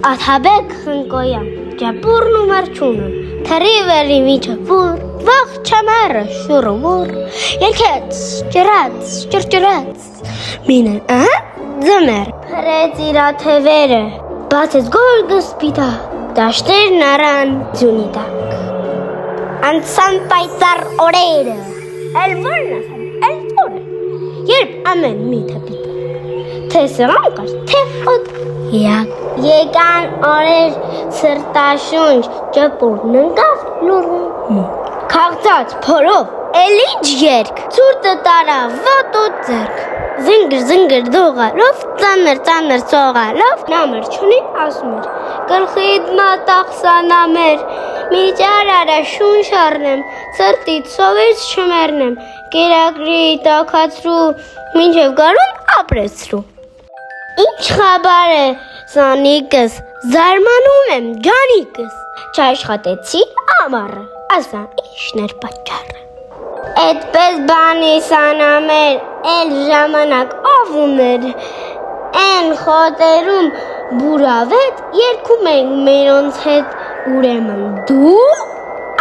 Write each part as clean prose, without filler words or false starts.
Աթաբեկ խնկոյան, ճապուրն ու մարջունը, թրիվերի միջապուր, վաղ չամարը շուրումուր, երկեց, ճրճրած, մինեն ձմեր, պրեց իրաթևերը, բացեց գոլգը սպիտա, դաշտերն առան ձյունի տակ, անցան պայծառ օրերը, էլ որն ասան, էլ որը, երբ ամեն միթը պիտա, թե սրան կար, թե խոտ, եկան օրեր սրտաշունչ, ճպուրն ընկավ լուրում, քաղցած փորով, էլ ինչ երկ, ցուրտը տարա վատ ու ձերք, զինգր դողալով, ծանր սողալով, նամր չունի ասում էր, գլխիդ մատաղսանամեր, միջար արա շունչ առնեմ, սրտիդ սովից չմեռնեմ, կերակրի տաքացրու, մինչև գարուն ապրեցրու։ Ինչ խաբար է սանիկս, զարմանում եմ ջանիկս, չաշխատեցի ամառը, ասա ինչն էր պատճառը։ Էդպես բանի սանամեր, էլ ժամանակ ով ուներ, են խոտերում բուրավետ, երգում ենք մերոնց հետ, ուրեմն դու,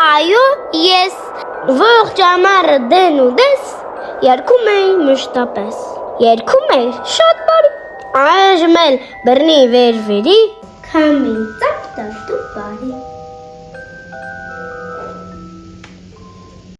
այո ես, ողջ ամառը դեն ու դես, երգում էի մշտապես, երգում էի շատ բարի, այժմ էլ բռնի վերվերի, քամին